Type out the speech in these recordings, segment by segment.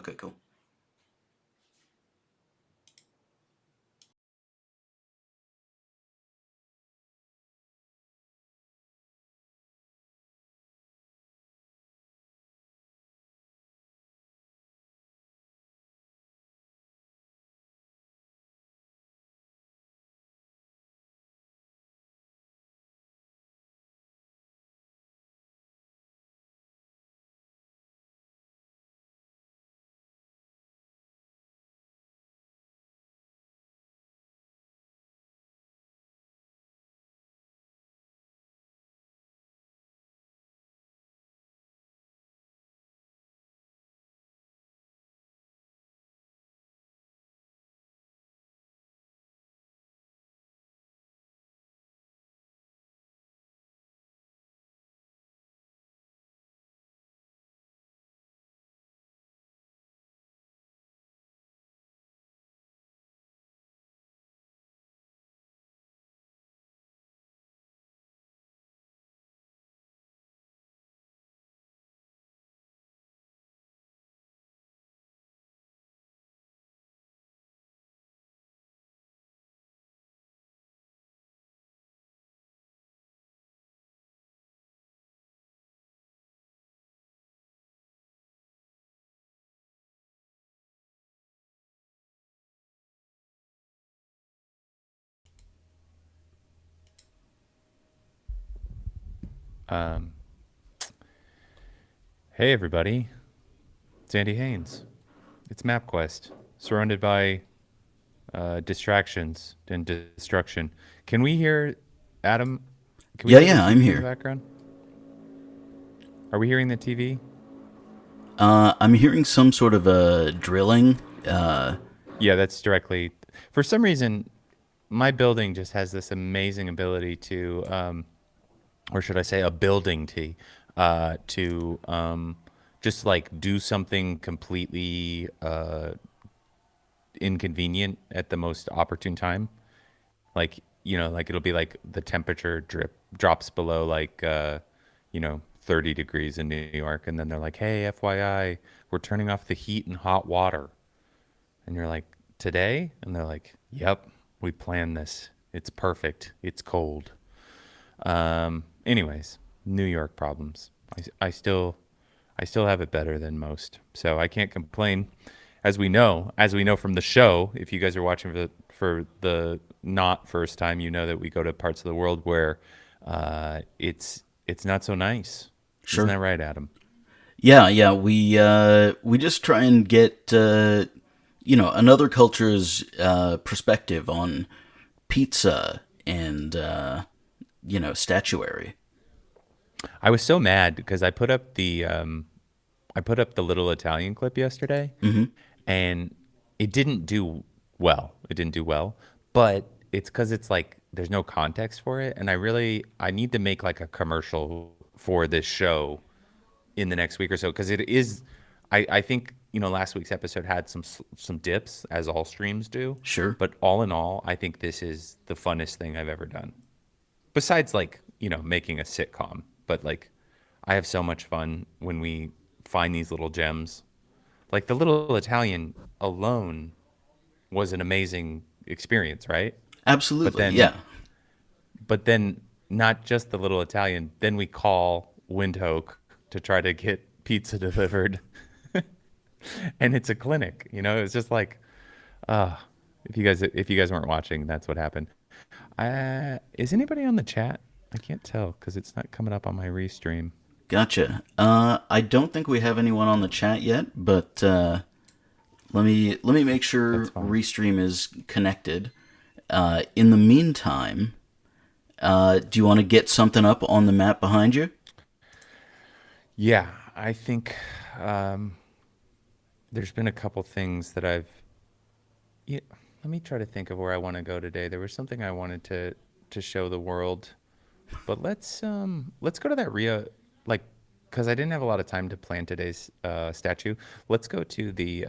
Okay, cool. Um, hey everybody, it's Andy Haynes. It's MapQuest, surrounded by distractions and destruction. Can we hear Adam? Can we Yeah, hear the yeah, I'm TV in the here. background? Are we hearing the TV? I'm hearing some sort of a drilling. Yeah, that's directly. For some reason, my building just has this amazing ability to, or should I say, ability to just like do something completely inconvenient at the most opportune time. Like like it'll be like the temperature drops below like 30 degrees in New York, and then they're like, hey, FYI, we're turning off the heat and hot water. And you're like, today? And they're like, yep, we planned this, it's perfect, it's cold. Anyways, New York problems. I still have it better than most, so I can't complain. As we know from the show, if you guys are watching for the not first time, you know that we go to parts of the world where it's not so nice. Isn't Sure. that right, Adam? Yeah, yeah. We just try and get another culture's perspective on pizza and statuary. I was so mad because I put up the little Italian clip yesterday, Mm-hmm. and it didn't do well. It didn't do well, but it's because it's like there's no context for it, and I need to make like a commercial for this show in the next week or so because it is. I think last week's episode had some dips as all streams do, Sure. but all in all, I think this is the funnest thing I've ever done. Besides like making a sitcom, but like I have so much fun when we find these little gems. Like the little Italian alone was an amazing experience, right? But Absolutely. then, Yeah. but then, not just the little Italian. Then we call Windhoek to try to get pizza delivered, and it's a clinic. It's just like, uh, if you guys weren't watching, that's what happened. Is anybody on the chat? I can't tell because it's not coming up on my restream. Gotcha. I don't think we have anyone on the chat yet, but let me make sure That's fine. Restream is connected. In the meantime, do you want to get something up on the map behind you? Yeah, I think um, there's been a couple things that I've. Yeah, let me try to think of where I want to go today. There was something I wanted to show the world, but let's go to that Rio, like, because I didn't have a lot of time to plan today's statue. Let's go to the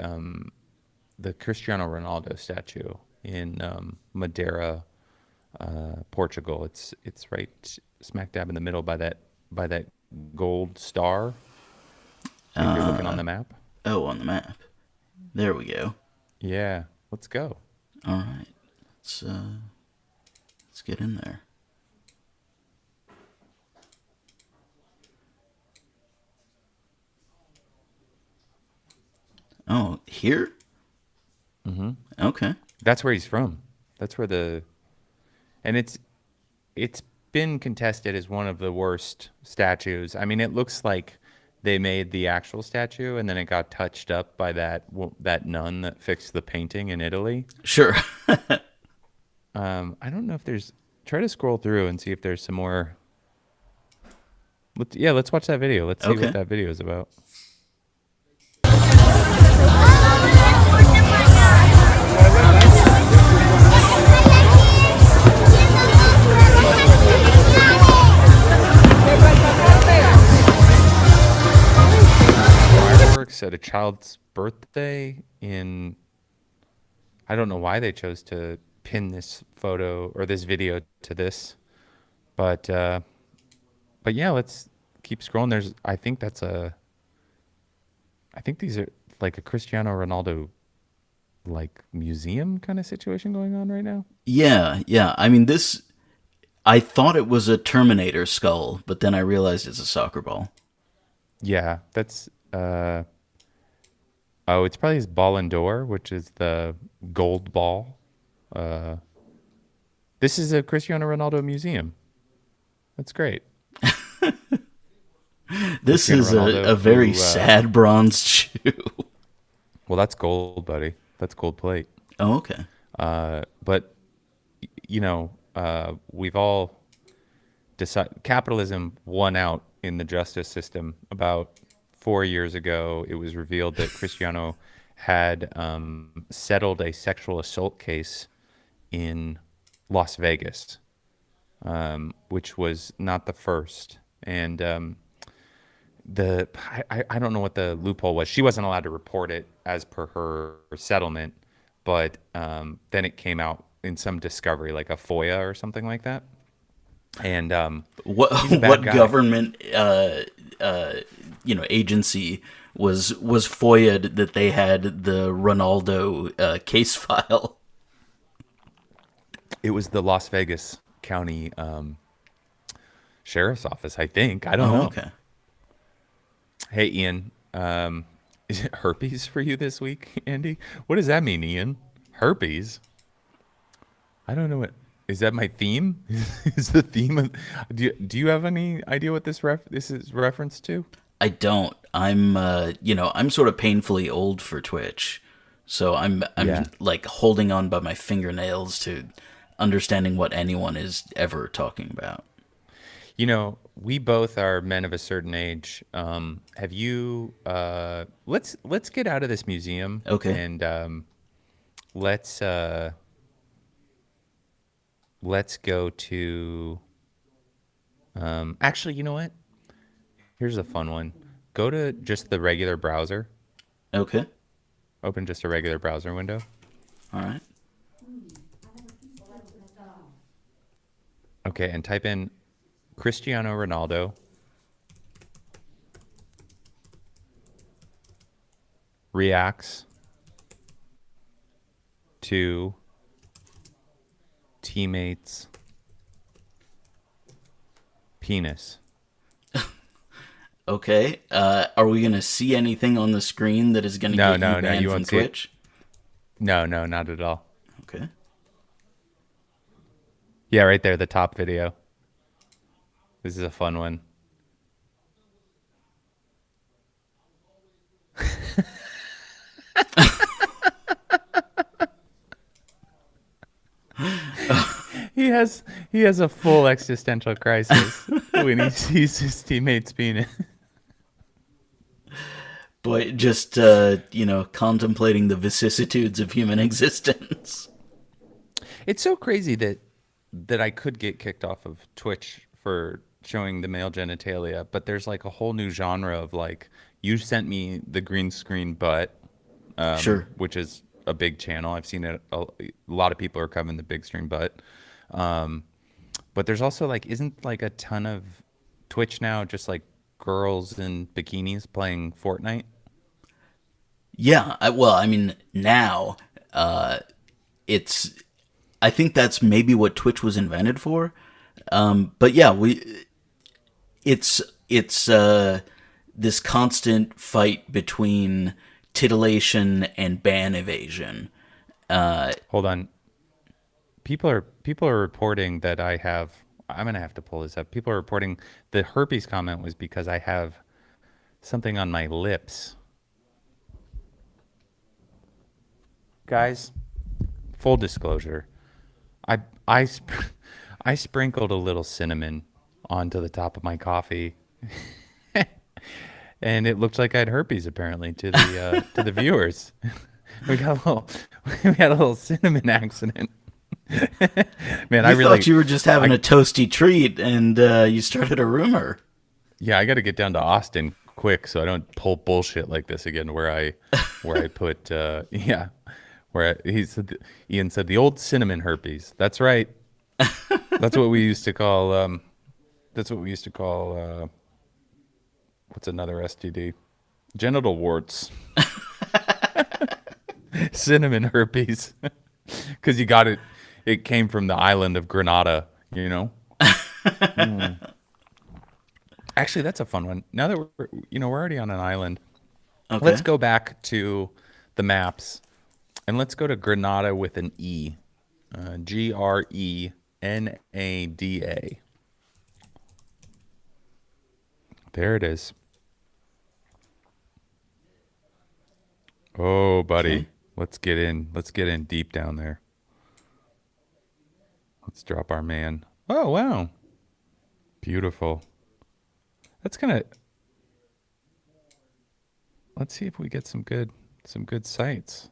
Cristiano Ronaldo statue in Madeira, Portugal. It's right smack dab in the middle by that gold star. If you're looking on Uh, the map. oh, on the map. There we go. Yeah, let's go. All right. Let's let's get in there. Oh, here? Hmm. Okay. That's where he's from. That's where the and it's been contested as one of the worst statues. I mean, it looks like they made the actual statue and then it got touched up by that nun that fixed the painting in Italy. Sure. I don't know if there's. Try to scroll through and see if there's some more. Yeah, let's watch that video. Let's see what Okay. that video is about. Fireworks at a child's birthday in. I don't know why they chose to pin this photo or this video to this, but uh, but yeah, let's keep scrolling. I think that's a. I think these are like a Cristiano Ronaldo like museum kind of situation going on right now. Yeah, yeah. I mean, this. I thought it was a Terminator skull, but then I realized it's a soccer ball. Yeah, that's oh, it's probably his Ballon d'Or, which is the gold ball. Uh, this is a Cristiano Ronaldo museum. That's great. This Cristiano is Ronaldo, a very who, sad bronze shoe. well, that's gold, buddy. That's gold plate. Oh, okay. But we've all decided capitalism won out in the justice system. About 4 years ago, it was revealed that Cristiano had settled a sexual assault case in Las Vegas, which was not the first. And I don't know what the loophole was. She wasn't allowed to report it as per her settlement, but then it came out in some discovery, like a FOIA or something like that. And What he's a bad what guy. government agency was FOIA'd that they had the Ronaldo case file? It was the Las Vegas County Sheriff's Office, I think. I don't Oh, know. okay. Hey, Ian, is it herpes for you this week, Andy? What does that mean, Ian? Herpes? I don't know what. Is that my theme? Is the theme of, do you have any idea what this is reference to? I don't. I'm sort of painfully old for Twitch, so I'm Yeah. like holding on by my fingernails to understanding what anyone is ever talking about. We both are men of a certain age. Have you? Let's get out of this museum Okay. and let's let's go to. Actually, you know what? Here's a fun one. Go to just the regular browser. Okay. Open just a regular browser window. All right. Okay, and type in Cristiano Ronaldo reacts to teammates' penis. Okay. Are we gonna see anything on the screen that is gonna No, get you no, no, banned you from won't see it. Twitch? No, no, not at all. Okay. Yeah, right there, the top video. This is a fun one. He has a full existential crisis when he sees his teammates penis. Boy, just contemplating the vicissitudes of human existence. It's so crazy that I could get kicked off of Twitch for showing the male genitalia, but there's like a whole new genre of like you sent me the green screen butt, Sure. which is a big channel. I've seen it. A lot of people are covering the big screen butt, um, but there's also like isn't like a ton of Twitch now just like girls in bikinis playing Fortnite. Yeah, well, I mean, now uh, it's. I think that's maybe what Twitch was invented for. But yeah, it's this constant fight between titillation and ban evasion. Hold on. People are reporting that I have. I'm gonna have to pull this up. People are reporting the herpes comment was because I have something on my lips. Guys, full disclosure, I I sp- I sprinkled a little cinnamon onto the top of my coffee, and it looked like I had herpes apparently to the viewers. We got a little we had a little cinnamon accident. Man, I You thought really you were just having I a toasty treat, and you started a rumor. yeah, I got to get down to Austin quick so I don't pull bullshit like this again where I put yeah, Ian said the old cinnamon herpes. That's right. That's what we used to call that's what we used to call what's another STD? Genital warts. Cinnamon herpes. Cuz you got it came from the island of Grenada, you know. Actually, that's a fun one. Now that we're already on an island. Let's Okay. go back to the maps and let's go to Grenada with an E. Grenada. There it is. Oh, Okay. buddy. Let's get in. Let's get in deep down there. Let's drop our man. Oh, wow. Beautiful. That's kind of let's see if we get some good sights.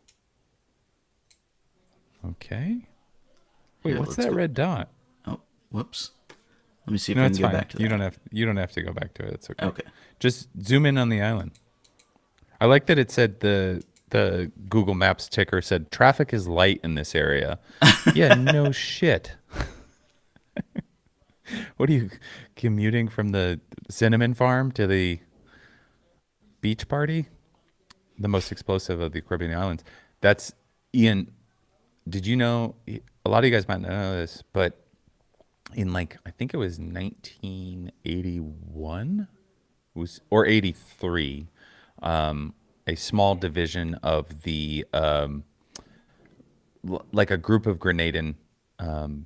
Okay. Wait, Yeah. what's Let's that go. red dot? Oh, whoops. Let me see if No, I can it's get fine. back to You that. don't have to go back to it. It's okay. Okay. Just zoom in on the island. I like that it said the Google Maps ticker said traffic is light in this area. Yeah, no shit. What are you commuting from the cinnamon farm to the beach party? The most explosive of the Caribbean islands. That's Ian. Did you know? A lot of you guys might not know this, but in like I think it was 1981 was or 83, a small division of the like a group of Grenadian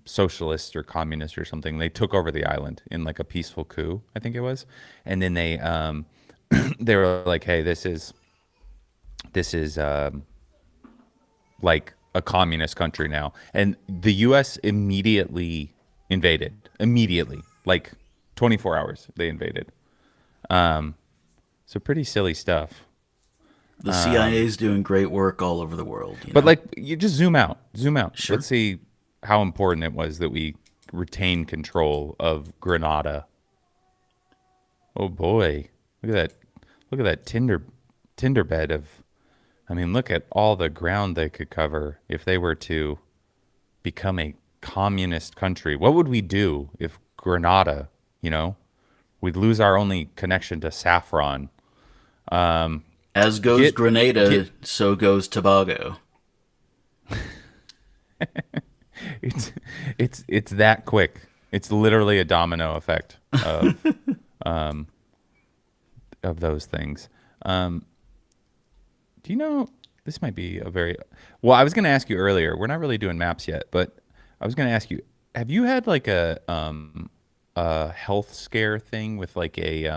socialists or communists or something. They took over the island in like a peaceful coup, I think it was, and then they they were like, "Hey, this is like a communist country now," and the U.S. immediately invaded. Immediately, like 24 hours, they invaded. So pretty silly stuff. The CIA is doing great work all over the world. You But know. like, you just zoom out, zoom out. Let's Sure. see how important it was that we retain control of Grenada. Oh boy, look at that! Look at that tinder bed of. I mean, look at all the ground they could cover if they were to become a communist country. What would we do if Grenada? You know, we'd lose our only connection to saffron. As goes Get Grenada, get so goes Tobago. it's it's that quick. It's literally a domino effect of those things. Do you know this might be a very well? I was going to ask you earlier. We're not really doing maps yet, but I was going to ask you: have you had like a health scare thing with like a?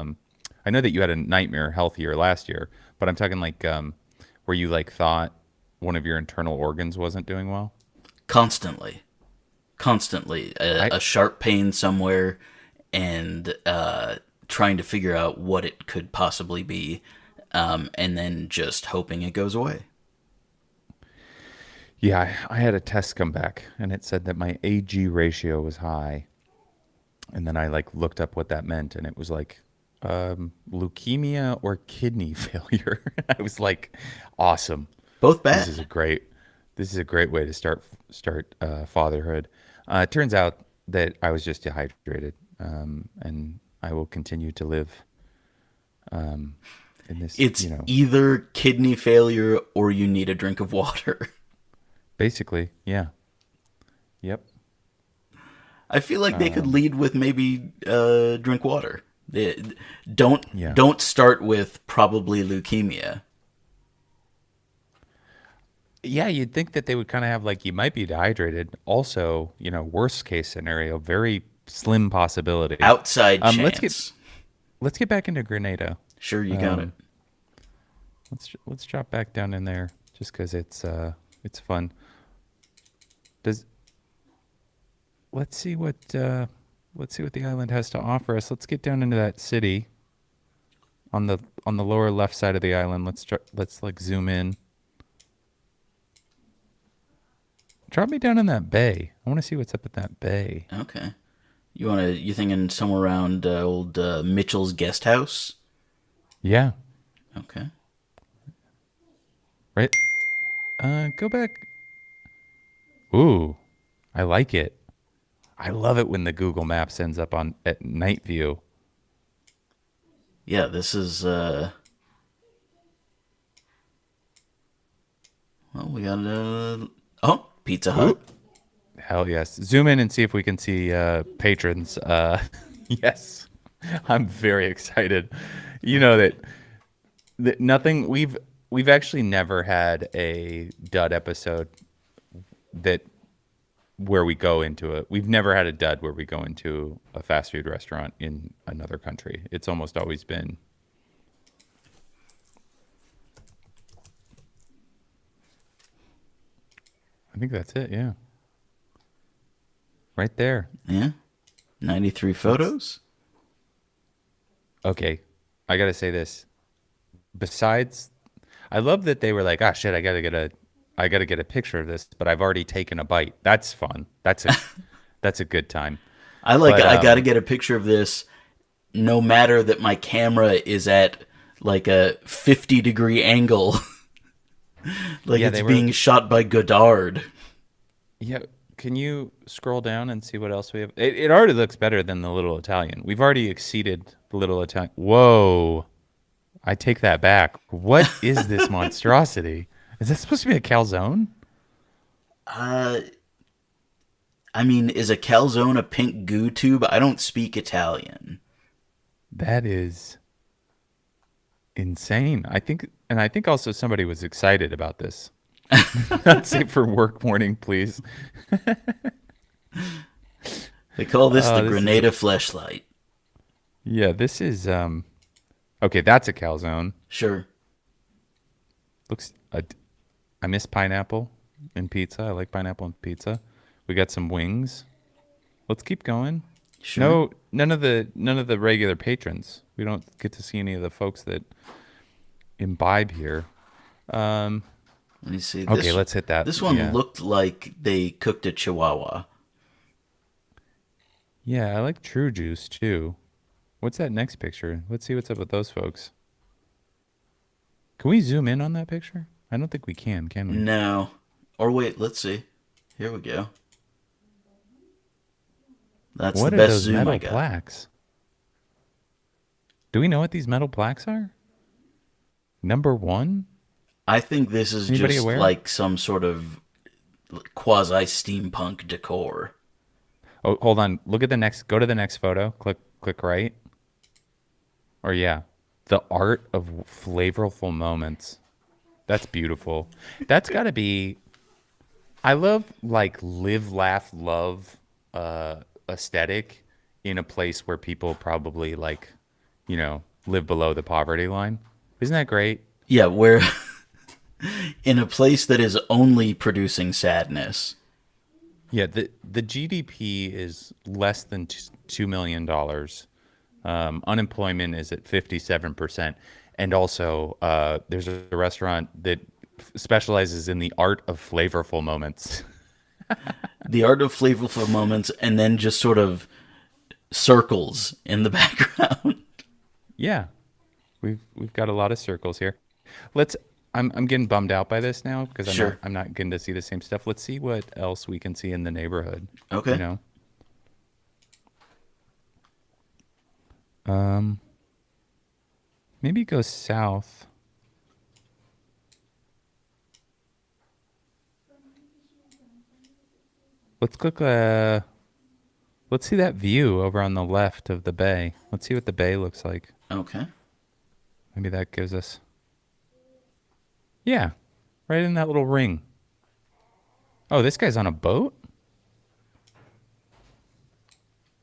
I know that you had a nightmare health year last year, but I'm talking like where you like thought one of your internal organs wasn't doing well. Constantly. Constantly. I A sharp pain somewhere, and trying to figure out what it could possibly be, and then just hoping it goes away. Yeah, I had a test come back and it said that my AG ratio was high. And then I like looked up what that meant and it was like leukemia or kidney failure. I was like, awesome. Both This is a bad. great this is a great way to start fatherhood. It turns out that I was just dehydrated, and I will continue to live in this, It's either kidney failure or you need a drink of water. basically, yeah. Yep. I feel like they could Um, lead with maybe drink water. Don't yeah. don't start with probably leukemia. Yeah, you'd think that they would kind of have like you might be dehydrated. Also, worst case scenario, very slim possibility. Outside Let's get chance. let's get back into Grenada. Sure, you got it. Um, let's drop back down in there just because it's fun. Does let's see what the island has to offer us. Let's get down into that city on the lower left side of the island. Let's like zoom in. Drop me down in that bay. I want to see what's up at that bay. Okay. You thinking somewhere around old Mitchell's guest house? Yeah, Okay. right. Go back. Ooh, I like it. I love it when the Google Maps ends up on at night view. Yeah, this is well, we got oh, Pizza Hut. Ooh, hell yes. Zoom in and see if we can see patrons. Yes, I'm very excited. You know that nothing we've actually never had a dud episode that where we go into it. We've never had a dud where we go into a fast food restaurant in another country. It's almost always been. I think that's it. Yeah, right there. Yeah. 93 Let's. photos? Okay, I gotta say this. Besides, I love that they were like, ah, shit, I gotta get a picture of this, but I've already taken a bite. That's fun. That's a good time. But I got to get a picture of this no matter that my camera is at like a 50-degree angle. Like yeah, it's they were. being shot by Godard. Yeah, can you scroll down and see what else we have? It already looks better than the Little Italian. We've already exceeded the Little Italian. Whoa, I take that back. What is this monstrosity? Is this supposed to be a calzone? Uh, I mean, is a calzone a pink goo tube? I don't speak Italian. That is insane. I think also somebody was excited about this. Not safe for work morning, please. They call this the This is Grenada fleshlight. yeah. This is okay. That's a calzone. Sure. Looks. I miss pineapple in pizza. I like pineapple in pizza. We got some wings. Let's keep going. Sure. No, none of the regular patrons. We don't get to see any of the folks that imbibe here. Um, Let me see. okay, let's hit that. This one Yeah, looked like they cooked a chihuahua. yeah. I like True Juice too. What's that next picture? Let's see what's up with those folks. Can we zoom in on that picture? I don't think we can we? No. Or wait, let's see. Here we go. That's the What are best those zoom I metal got. plaques? Do we know what these metal plaques are? Number one? I think this is Anybody just aware? like some sort of quasi steampunk decor. Oh, hold on. Look at the next. Go to the next photo. Click right. Or yeah, the art of flavorful moments. That's beautiful. That's got to be. I love like live, laugh, love aesthetic in a place where people probably like, live below the poverty line. Isn't that great? Yeah, we're in a place that is only producing sadness. Yeah, the GDP is less than $2 million. Unemployment is at 57%, and also there's a restaurant that specializes in the art of flavorful moments. The art of flavorful moments, and then just sort of circles in the background. Yeah, we've got a lot of circles here. Let's. I'm getting bummed out by this now because Sure. I'm not getting to see the same stuff. Let's see what else we can see in the neighborhood. You Okay. know. Um. Maybe go south. Let's click. Let's see that view over on the left of the bay. Let's see what the bay looks like. Okay. Maybe that gives us. Yeah, right in that little ring. Oh, this guy's on a boat?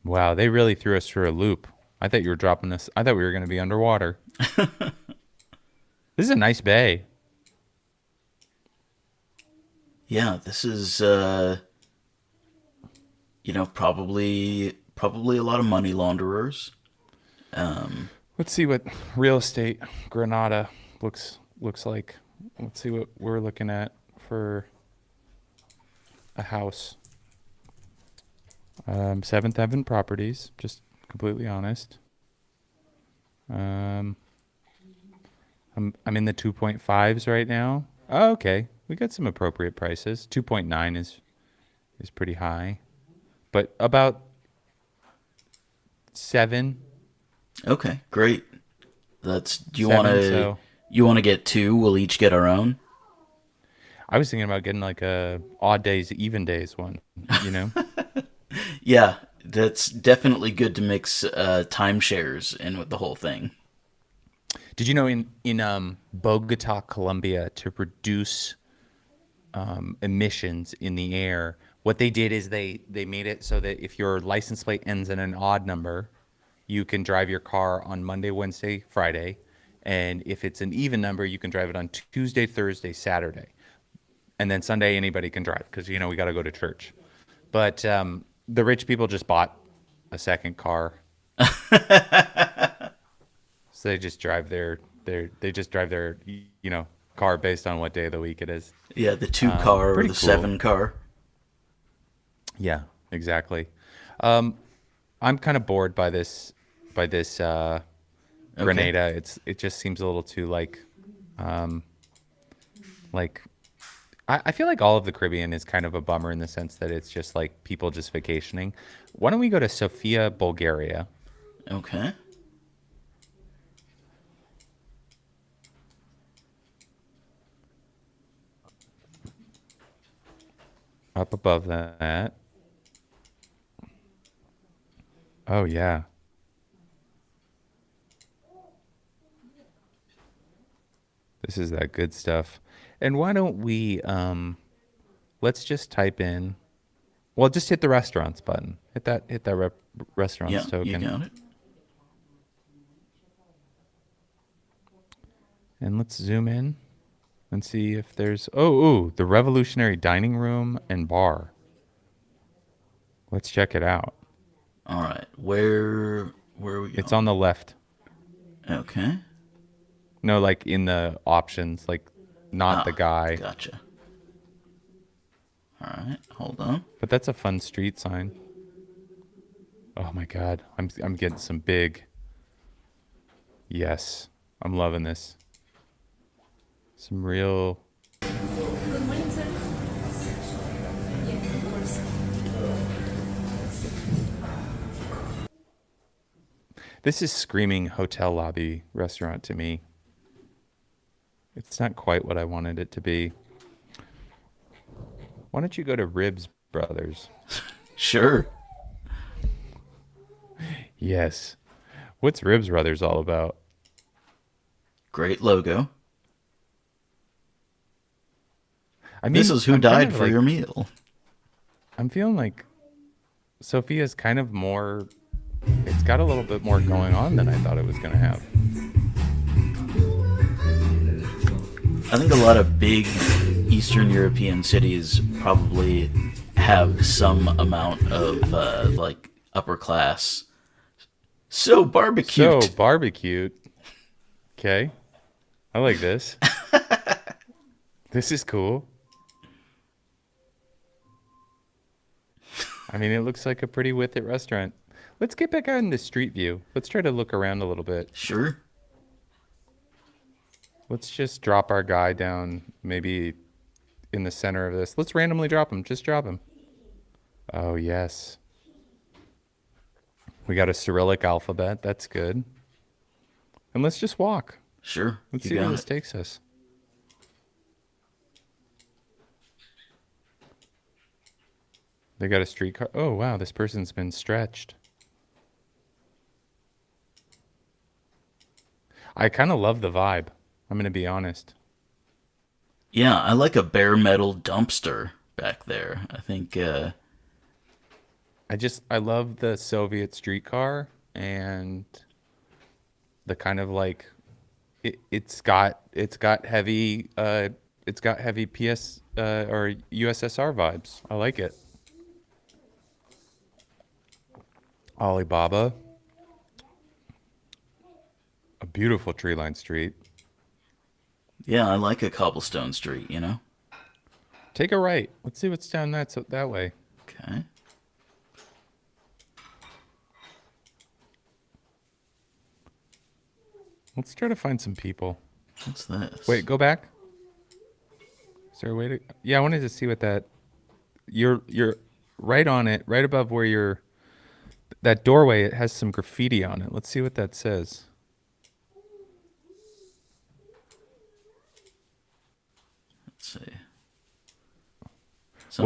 Wow, they really threw us through a loop. I thought you were dropping us. I thought we were going to be underwater. This is a nice bay. Yeah, this is probably a lot of money launderers. Let's see what real estate Granada looks like. Let's see what we're looking at for a house. Seventh Heaven Properties, just completely honest. Um, I'm in the 2.5s right now. Oh, okay. We got some appropriate prices. 2.9 is pretty high. But about 7, Okay, great. That's do 7, so you want to get two? We'll each get our own. I was thinking about getting like a odd days, even days one, you know? Yeah, that's definitely good to mix timeshares in with the whole thing. Did you know in Bogota, Colombia, to reduce emissions in the air, what they did is they made it so that if your license plate ends in an odd number, you can drive your car on Monday, Wednesday, Friday, and if it's an even number, you can drive it on Tuesday, Thursday, Saturday, and then Sunday anybody can drive because we got to go to church. But the rich people just bought a second car, so they just drive their car based on what day of the week it is. Yeah, the two car or Pretty the cool. seven car. Yeah, exactly. I'm kind of bored by this Okay. Grenada. It just seems a little too like I feel like all of the Caribbean is kind of a bummer in the sense that it's just like people just vacationing. Why don't we go to Sofia, Bulgaria? Okay. Up above that. Oh yeah. This is that good stuff. And why don't we let's just type in, well, just hit the restaurants button. Hit that restaurants Yeah, you token. got it. And let's zoom in and see if there's ooh, the revolutionary dining room and bar. Let's check it out. All right. Where are we It's on going? the left. Okay. No, like in the options, like not the Ah, guy. gotcha. All right. Hold on. But that's a fun street sign. Oh my god. I'm getting some big. Yes. I'm loving this. Some real. Good morning, sir. Yeah, of course. This is screaming hotel lobby restaurant to me. It's not quite what I wanted it to be. Why don't you go to Ribs Brothers? Sure. Yes. What's Ribs Brothers all about? Great logo. I This mean, is who I'm kind died of for like your meal. I'm feeling like Sophia's kind of more. It's got a little bit more going on than I thought it was going to have. I think a lot of big Eastern European cities probably have some amount of like upper class. So So barbecued. barbecued. Okay, I like this. This is cool. I mean, it looks like a pretty with it restaurant. Let's get back out in the street view. Let's try to look around a little bit. Sure. Let's just drop our guy down maybe in the center of this. Let's randomly drop him. Just drop him. Oh, yes. We got a Cyrillic alphabet. That's good. And let's just walk. Sure, Let's you see where got this it. takes us. They got a streetcar. Oh, wow, this person's been stretched. I kind of love the vibe. I'm going to be honest. Yeah, I like a bare metal dumpster back there. I think, I love the Soviet streetcar and the kind of like it's got heavy PS or USSR vibes. I like it. Alibaba, a beautiful tree-lined street. yeah, I like a cobblestone street, you know? Take a right. Let's see what's down that way. Okay. Let's try to find some people. What's this? Wait, go back. Is there a way to? Yeah, I wanted to see what that. You're right on it, right above where you're. That doorway. It has some graffiti on it. Let's see what that says. Let's see. Wait,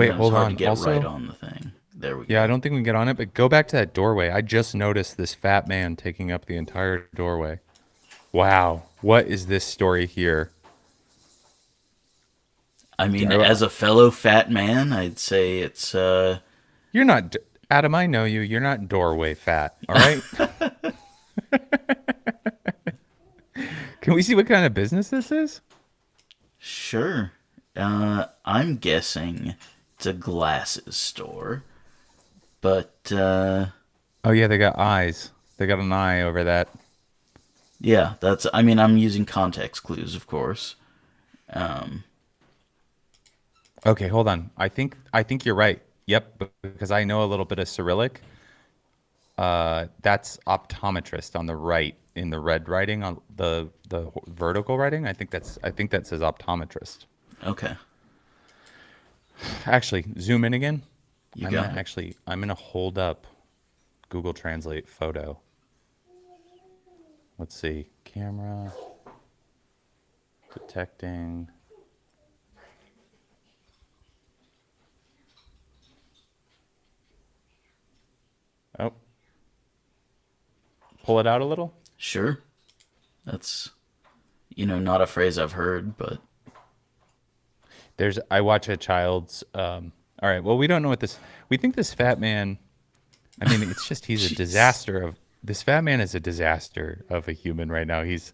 Sometimes hold hard on. to get Also, right on the thing. There we yeah, I go. don't think we can get on it, but go back to that doorway. I just noticed this fat man taking up the entire doorway. Wow, what is this story here? I mean, I- as a fellow fat man, I'd say it's You're not Adam. I know you. You're not doorway fat. All right. Can we see what kind of business this is? sure. I'm guessing it's a glasses store, but Oh yeah, they got eyes. They got an eye over that. yeah, that's. I mean, I'm using context clues, of course. Um, Okay, hold on. I think you're right. Yep, because I know a little bit of Cyrillic. That's optometrist on the right in the red writing on the vertical writing. I think that says optometrist. okay, Actually, zoom in again. you got it. I'm gonna hold up Google Translate photo. Let's see. Camera detecting. Oh, pull it out a little. Sure. That's not a phrase I've heard, but I watch a child's all right, well we don't know what this we think this fat man I mean it's just he's a jeez. disaster of this fat man is a disaster of a human right now. He's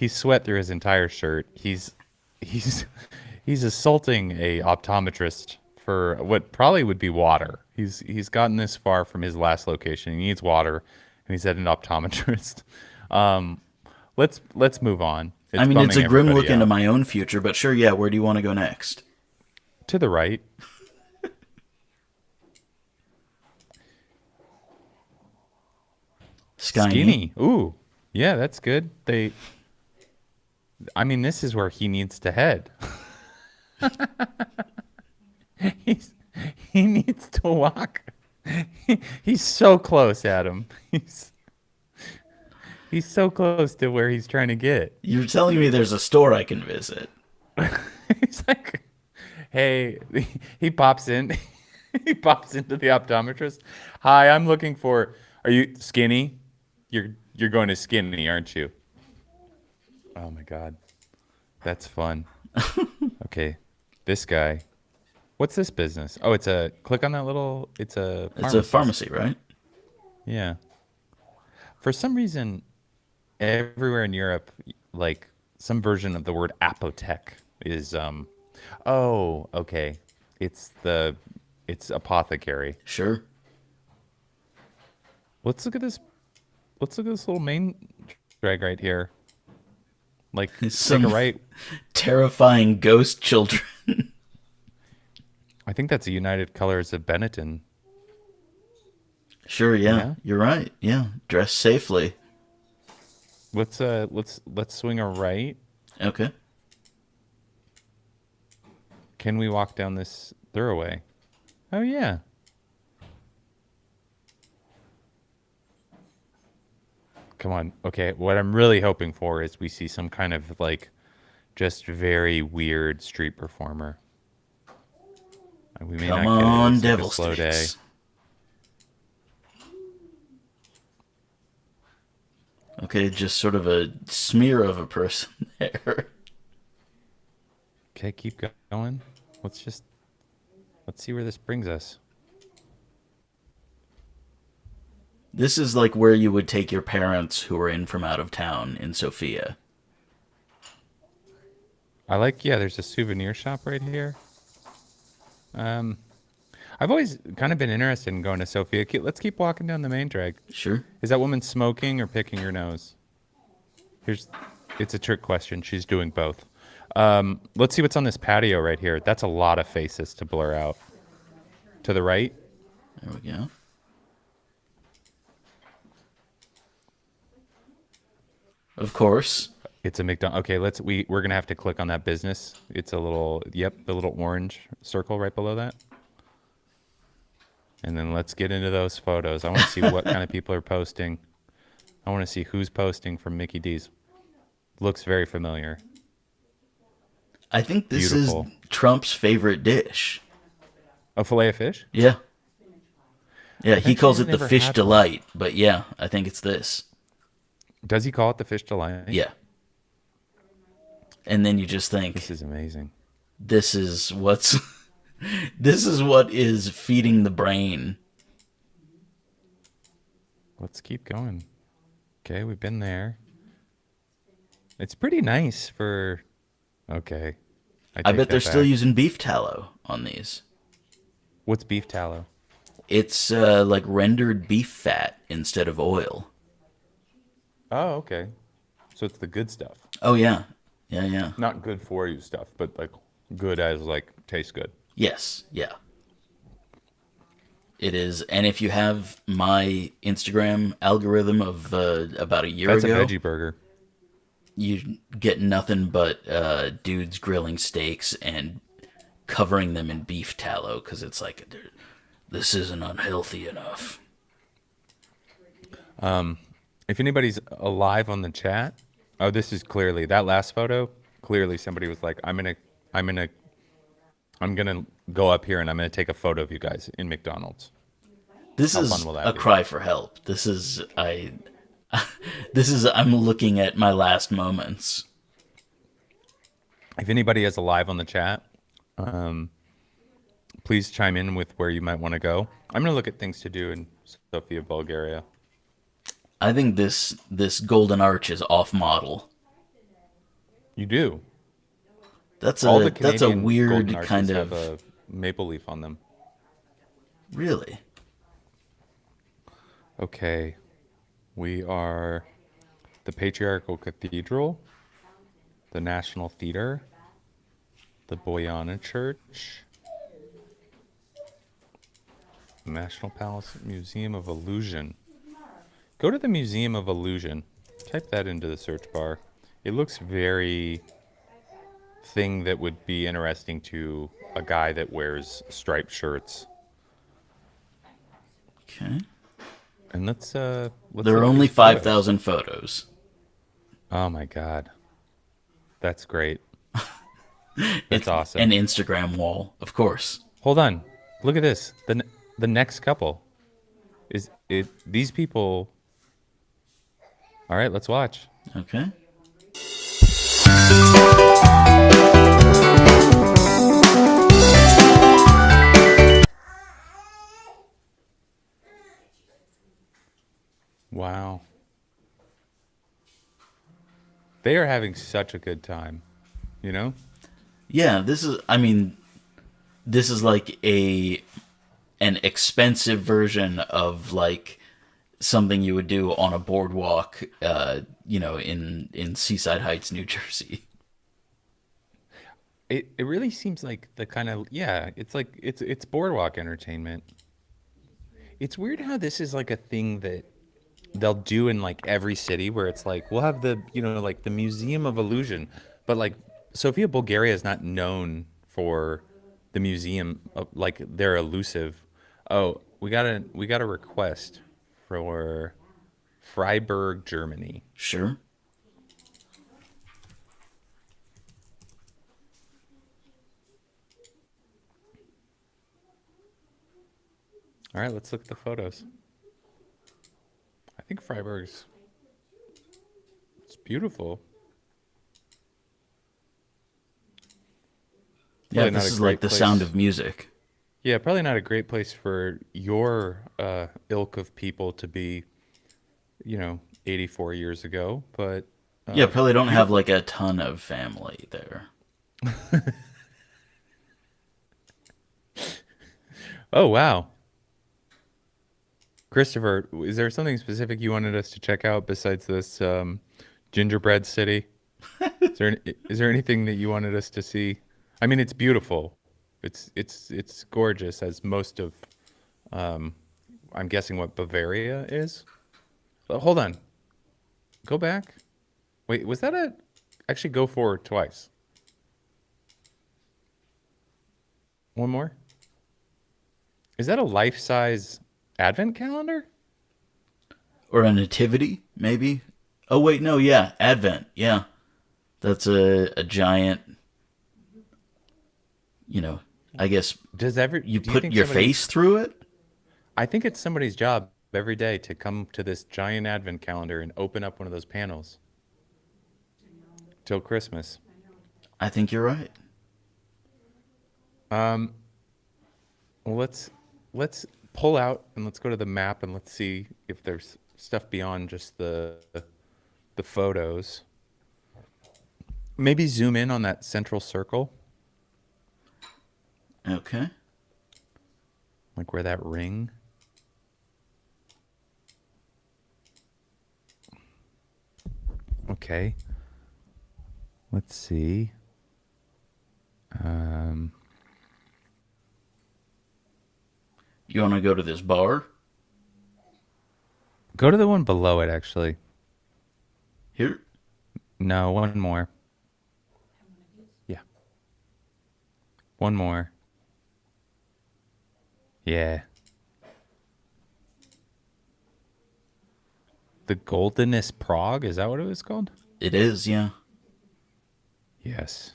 sweat through his entire shirt. He's he's assaulting a optometrist for what probably would be water. He's gotten this far from his last location. He needs water and he's at an optometrist. Um let's move on. I It's mean, it's bumming a grim everybody look into out. my own future, but sure, yeah, where do you want to go next? To the right. Skyne? Skinny. Ooh. Yeah, that's good. I mean, this is where he needs to head. He's, he needs to walk. He's so close, Adam. He's so close to where he's trying to get. You're telling me there's a store I can visit. He's like, hey, he pops in. He pops into the optometrist. Hi, I'm looking for. Are you Skinny? You're going to Skinny, aren't you? Oh my God, that's fun. Okay, this guy. What's this business? Oh, it's a click on that little. It's a It's a pharmacist. pharmacy, right? Yeah. For some reason, everywhere in Europe, like some version of the word apothec is Oh, okay. It's apothecary. Sure. Let's look at this. Let's look at this little main drag right here. Like take a Some right. terrifying ghost children. I think that's the United Colors of Benetton. Sure, yeah, Yeah. you're right. Yeah, dress safely. Let's swing a right. Okay. Can we walk down this thoroughway? Oh yeah. Come on. Okay, what I'm really hoping for is we see some kind of like just very weird street performer. We may Come not get it. on, It's like a devil slow day. sticks. Okay, just sort of a smear of a person there. Okay, keep going. Let's see where this brings us. This is like where you would take your parents who are in from out of town in Sofia. I like, yeah, there's a souvenir shop right here. Um, I've always kind of been interested in going to Sofia. Let's keep walking down the main drag. Sure. Is that woman smoking or picking her nose? Here's, it's a trick question. She's doing both. Let's see what's on this patio right here. That's a lot of faces to blur out. To the right, There we go. Of course. it's a McDonald's. Okay, we're gonna have to click on that business. It's a little, yep, the little orange circle right below that. And then let's get into those photos. I want to see what kind of people are posting. I want to see who's posting from Mickey D's. Looks very familiar. I think this Beautiful. is Trump's favorite dish. A fillet of fish? Yeah. Yeah, he calls I've it the never fish had one. delight, but yeah, I think it's this. Does he call it the fish delight? Yeah. And then you just think, This is amazing. this is what's this is what is feeding the brain. Let's keep going. Okay, we've been there. It's pretty nice for. Okay. I take bet they're that still back. using beef tallow on these. What's beef tallow? It's like rendered beef fat instead of oil. Oh, okay. So it's the good stuff. Oh yeah. Yeah, yeah. Not good for you stuff, but like good as like tastes good. Yes, yeah. It is. And if you have my Instagram algorithm of about a year That's ago, a veggie burger. you get nothing but dudes grilling steaks and covering them in beef tallow because it's like, this isn't unhealthy enough. If anybody's alive on the chat, oh, this is clearly that last photo. Clearly, somebody was like, I'm gonna go up here and I'm gonna take a photo of you guys in McDonald's. This How is fun will that a be? cry for help. This is this is I'm looking at my last moments. If anybody is alive on the chat, please chime in with where you might want to go. I'm gonna look at things to do in Sofia, Bulgaria. I think this golden arch is off model. You do. That's All a the that's a Canadian weird golden arches kind have of a maple leaf on them. really. Okay, we are the Patriarchal Cathedral, the National Theater, the Boyana Church, National Palace Museum of Illusion. Go to the Museum of Illusion. Type that into the search bar. It looks very thing that would be interesting to a guy that wears striped shirts. Okay. And let's There look are at only these photos. 5,000 photos. Oh my god. That's great. That's awesome. An Instagram wall, of course. Hold on. Look at this. The next couple is it these people. All right, let's watch. Okay. Wow. They are having such a good time, you know? Yeah, this is like an expensive version of like something you would do on a boardwalk, in Seaside Heights, New Jersey. It really seems like the kind of, yeah, it's like it's boardwalk entertainment. It's weird how this is like a thing that they'll do in like every city where it's like we'll have the, like the Museum of Illusion, but like Sofia, Bulgaria is not known for the museum of, like they're elusive. Oh, we got a request for Freiburg, Germany. Sure. All right, let's look at the photos. I think Freiburg's it's beautiful. Yeah, Probably this not a is like great the place. Sound of Music. Yeah, probably not a great place for your ilk of people to be, 84 years ago, but Yeah, probably don't have beautiful. like a ton of family there. Oh, wow. Christopher, is there something specific you wanted us to check out besides this gingerbread city? Is there anything that you wanted us to see? I mean, it's beautiful. It's gorgeous, as most of I'm guessing what Bavaria is. But hold on, go back. Wait, was that a? Actually, go forward twice. One more. Is that a life-size advent calendar? Or a nativity, maybe? Oh, wait, no, yeah, Advent, yeah. That's a giant, you know, I guess you Do you put think your somebody? face through it? I think it's somebody's job every day to come to this giant advent calendar and open up one of those panels till Christmas. I think you're right. Well, let's pull out and let's go to the map and let's see if there's stuff beyond just the photos. Maybe zoom in on that central circle, Okay. like where that ring. Okay. Let's see. Um, You want to go to this bar? Go to the one below it, actually. Here? No, one more. Yeah. One more. Yeah. The Goldenest Prague, is that what it was called? It is, yeah. Yes.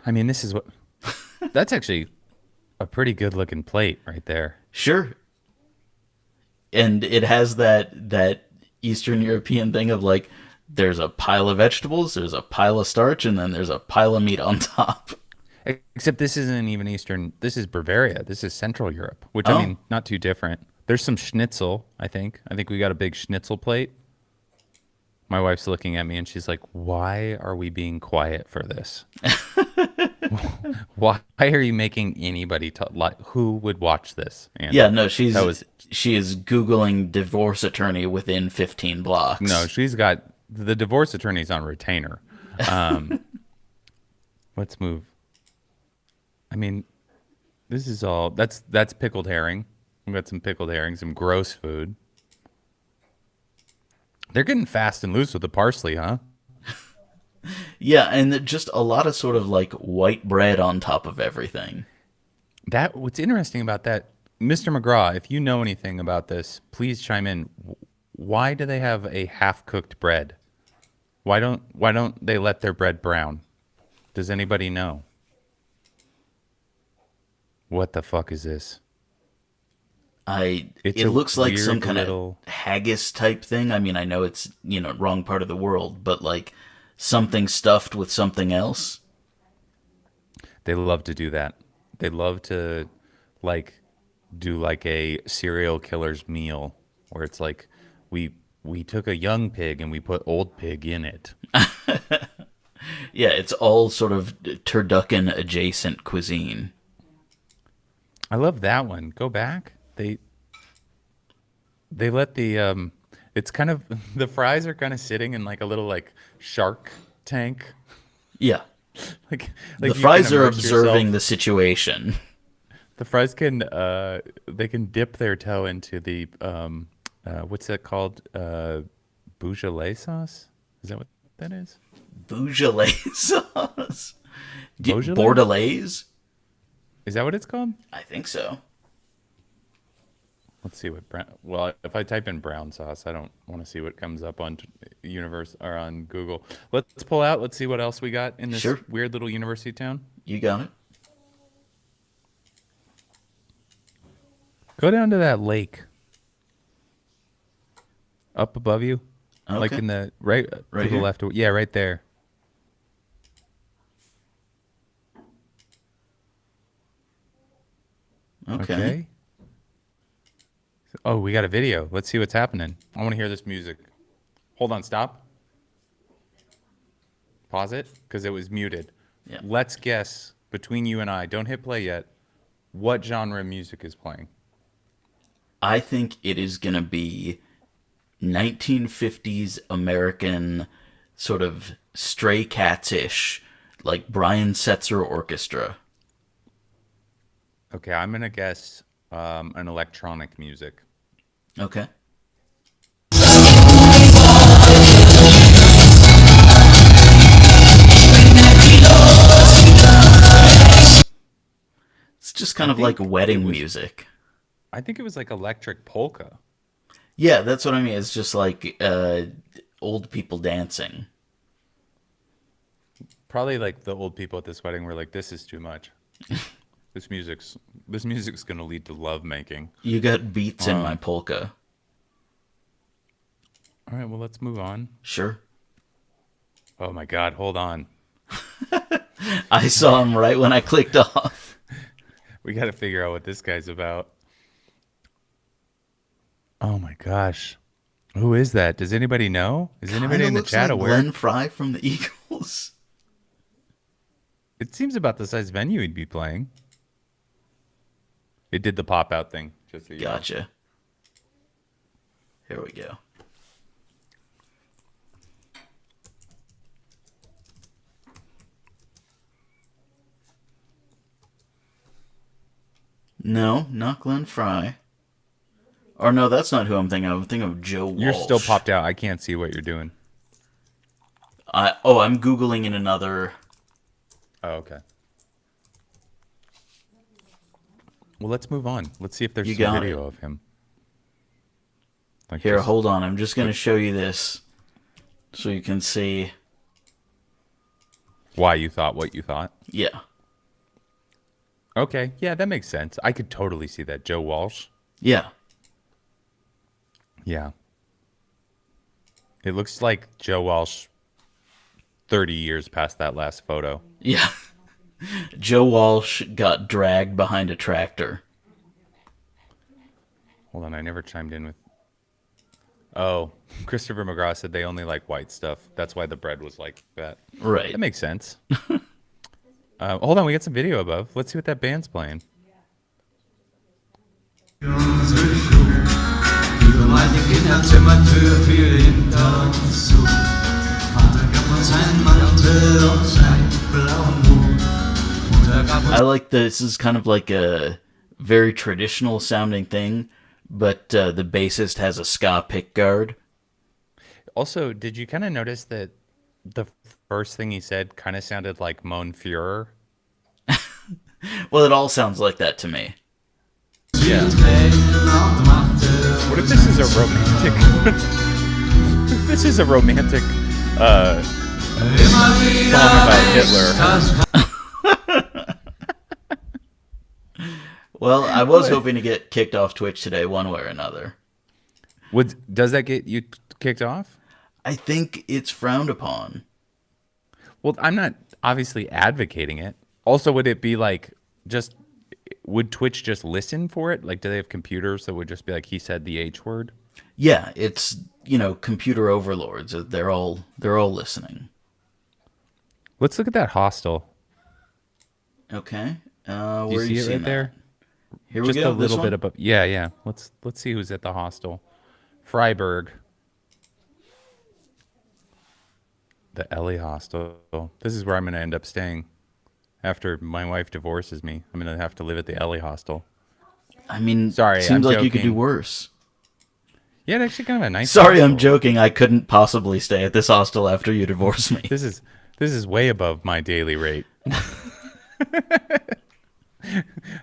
I mean, this is what. That's actually a pretty good looking plate right there. Sure. And it has that Eastern European thing of like there's a pile of vegetables, there's a pile of starch, and then there's a pile of meat on top. Except this isn't even Eastern. This is Bavaria. This is Central Europe, which I Oh. mean, not too different. There's some schnitzel, I think. I think we got a big schnitzel plate. My wife's looking at me and she's like, "Why are we being quiet for this? Why are you making anybody talk? Like, who would watch this?" And Yeah, no, that was she is Googling divorce attorney within 15 blocks. no. She's got the divorce attorney's on retainer. Let's move. I mean, this is all. That's pickled herring. We got some pickled herring, some gross food. They're getting fast and loose with the parsley, huh? Yeah, and just a lot of sort of like white bread on top of everything. That what's interesting about that, Mr. McGraw, if you know anything about this, please chime in. Why do they have a half-cooked bread? Why don't they let their bread brown? Does anybody know? What the fuck is this? It's It a looks like some weird kind little. of haggis type thing. I mean, I know it's, wrong part of the world, but like something stuffed with something else. They love to do that. They love to like do like a serial killer's meal where it's like we took a young pig and we put old pig in it. Yeah, it's all sort of turducken adjacent cuisine. I love that one. Go back. They let the it's kind of the fries are kind of sitting in like a little like shark tank. Yeah. Like The you can fries are immerse observing yourself. the situation. The fries can they can dip their toe into the what's that called? Beaujolais sauce? Is that what that is? Beaujolais sauce. Beaujolais? Bordelaise? Is that what it's called? I think so. Let's see what brown. Well, if I type in brown sauce, I don't want to see what comes up on universe or on Google. Let's pull out. Let's see what else we got in this Sure. weird little university town. You got it. Go down to that lake up above you, like Okay. in the right, Right to the here? left. Yeah, right there. Okay. Oh, we got a video. Let's see what's happening. I want to hear this music. Hold on, stop. Pause it because it was muted. Yeah. Let's guess between you and I. Don't hit play yet. What genre of music is playing? I think it is going to be 1950s American sort of Stray Cats-ish, like Brian Setzer Orchestra. Okay, I'm gonna guess an electronic music. Okay. It's just kind of like think wedding it was- music. I think it was like electric polka. Yeah, that's what I mean. It's just like old people dancing. Probably like the old people at this wedding were like, "This is too much. This music's gonna lead to love making." You got beats in my polka. All right, well, let's move on. Sure. Oh my God, hold on. I saw him right when I clicked off. We got to figure out what this guy's about. Oh my gosh. Who is that? Does anybody know? Is anybody Kinda in the looks chat like aware? Glenn Fry from the Eagles. It seems about the size venue he'd be playing. It did the pop out thing. Just so you know. Gotcha. Here we go. No, not Glenn Fry. Or no, that's not who I'm thinking of. I'm thinking of Joe Walsh. You're still popped out. I can't see what you're doing. I'm Googling in another... Oh, okay. Well, let's move on. Let's see if there's You some got video of him. Like Here, just- hold on. I'm just going to show you this so you can see. why you thought what you thought. Yeah. Okay, yeah, that makes sense. I could totally see that. Joe Walsh. Yeah. Yeah. It looks like Joe Walsh 30 years past that last photo. Yeah. Joe Walsh got dragged behind a tractor. Hold on, I never chimed in with... Oh, Christopher McGraw said they only like white stuff. That's why the bread was like that. Right. That makes sense. Hold on, we got some video above. Let's see what that band's playing. Meine Kinderzimmertür fiel hinter uns zu. Vater gab uns einen Mantel und seinen blauen Hut. Mutter gab uns I like this is kind of like a very traditional sounding thing, but the bassist has a ska pickguard. Also, did you kind of notice that the first thing he said kind of sounded like Mon Fuhrer? Well, it all sounds like that to me. Yeah. Tränen und machte What if this is a romantic... this is a romantic immer wieder song about Hitler. Hitler? Well, I was hoping to get kicked off Twitch today one way or another. Does that get you kicked off? I think it's frowned upon. Well, I'm not obviously advocating it. Also, would it be like just... Would Twitch just listen for it? Like, do they have computers that would just be like, he said the H word? Yeah, it's, computer overlords. They're all listening. Let's look at that hostel. Okay. Do Where you are see you it seeing right there? that? Here we Just go. a little this bit one? above. Yeah, yeah. Let's see who's at the hostel. Freiburg. The Ellie hostel. This is where I'm going to end up staying. After my wife divorces me, I'm going to have to live at the Ellie hostel. I mean, Sorry, seems I'm like you could do joking. worse. Yeah, it's actually kind of a nice Sorry, I'm hostel. joking. I couldn't possibly stay at this hostel after you divorced me. This is way above my daily rate.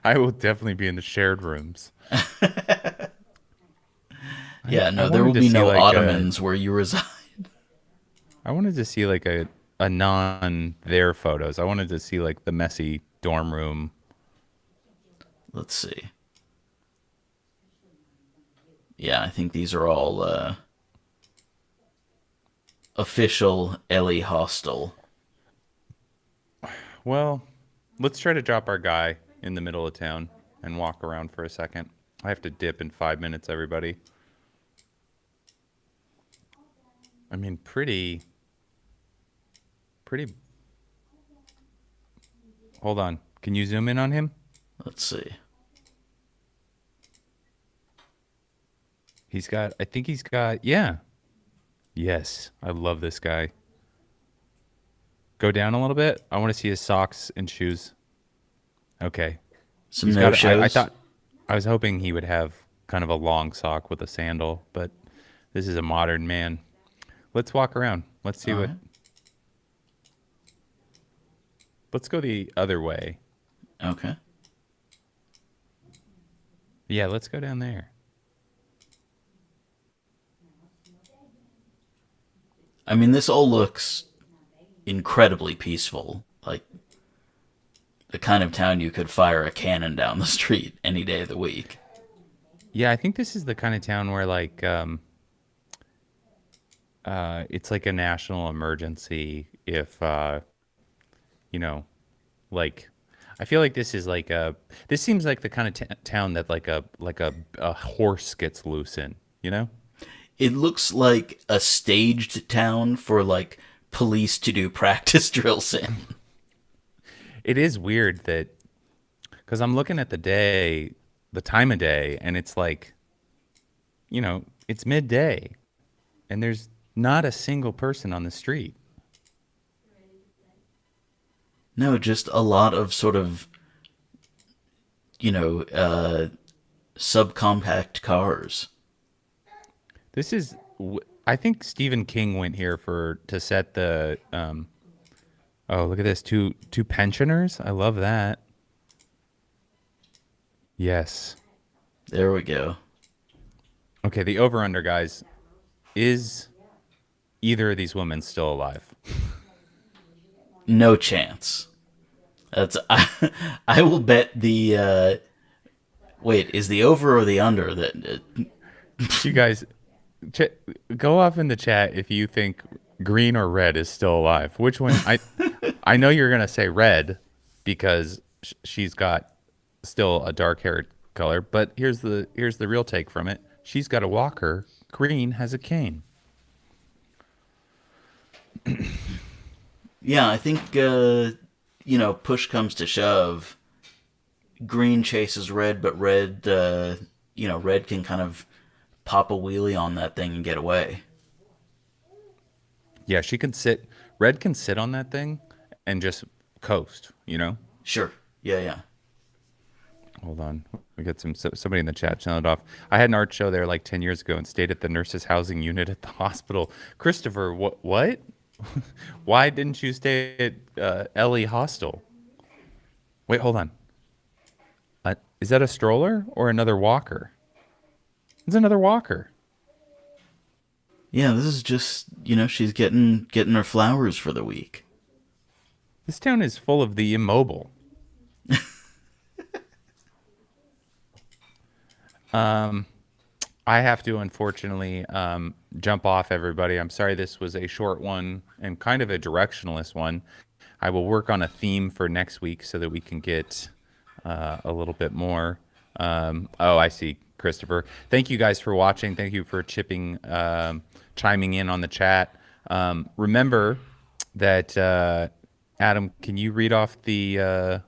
I will definitely be in the shared rooms. Yeah, I no, there will wanted to be see no like ottomans where you reside. I wanted to see like a non their photos. I wanted to see like the messy dorm room. Let's see. Yeah, I think these are all official Ellie hostel. Well, let's try to drop our guy in the middle of town and walk around for a second. I have to dip in 5 minutes, everybody. I mean, pretty. Hold on. Can you zoom in on him? Let's see. I think he's got, yeah. Yes. I love this guy. Go down a little bit. I want to see his socks and shoes. Okay. Some He's no got, shows. I was hoping he would have kind of a long sock with a sandal, but this is a modern man. Let's walk around. Let's see All what, right. let's go the other way. Okay. Yeah, let's go down there. I mean, this all looks incredibly peaceful. Like the kind of town you could fire a cannon down the street any day of the week. Yeah, I think this is the kind of town where like it's like a national emergency if you know, like I feel like this is like this seems like the kind of town that like a horse gets loose in, you know? It looks like a staged town for like police to do practice drills in. It is weird that cuz I'm looking at the time of day and it's like you know, it's midday and there's not a single person on the street. No, just a lot of sort of, you know, subcompact cars. This is, I think Stephen King went here to set the. Oh, look at this! Two pensioners. I love that. Yes. There we go. Okay, the over under guys. Is either of these women still alive? No chance. That's I will bet the wait, is the over or the under that You guys, go off in the chat if you think green or red is still alive. Which one? I know you're gonna say red because she's got still a dark haired color. But here's the real take from it. She's got a walker. Green has a cane. yeah, I think you know, push comes to shove, green chases red, but red you know, red can kind of pop a wheelie on that thing and get away. Yeah, she can sit. Red can sit on that thing and just coast. You know. Sure. Yeah, yeah. Hold on. We got somebody in the chat channeled off. I had an art show there like 10 years ago and stayed at the nurses' housing unit at the hospital. Christopher, what? Why didn't you stay at Ellie Hostel? Wait, hold on. Is that a stroller or another walker? It's another walker. Yeah, this is just, you know, she's getting her flowers for the week. This town is full of the immobile. I have to unfortunately jump off, everybody. I'm sorry this was a short one and kind of a directionless one. I will work on a theme for next week so that we can get a little bit more. Oh, I see, Christopher. Thank you guys for watching. Thank you for chiming in on the chat. Remember that Adam, can you read off the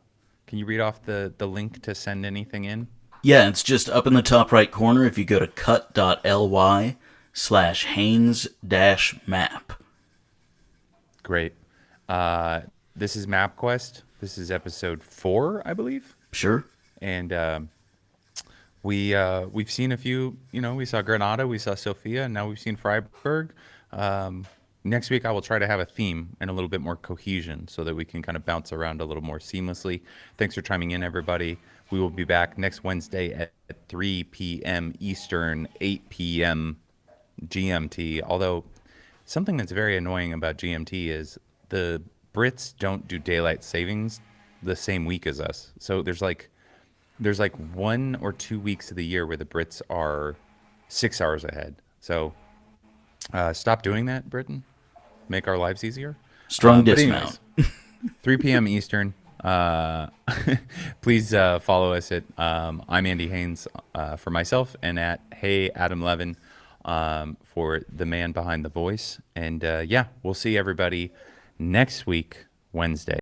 link to send anything in? Yeah, it's just up in the top right corner if you go to cut.ly/Haynes-map. Great. This is MapQuest. This is episode 4, I believe. Sure. And we've seen a few. You know, we saw Granada, we saw Sofia, and now we've seen Freiburg. next week I will try to have a theme and a little bit more cohesion so that we can kind of bounce around a little more seamlessly. Thanks for chiming in, everybody. We will be back next Wednesday at 3 p.m. Eastern, 8 p.m. GMT. Although something that's very annoying about GMT is the Brits don't do daylight savings the same week as us. So there's like 1 or 2 weeks of the year where the Brits are 6 hours ahead. So stop doing that, Britain. Make our lives easier. Strong But dismount. anyways, 3 p.m. Eastern. Please follow us at I'm Andy Haynes for myself, and at Hey Adam Levin for the man behind the voice. And yeah, we'll see everybody next week, Wednesday.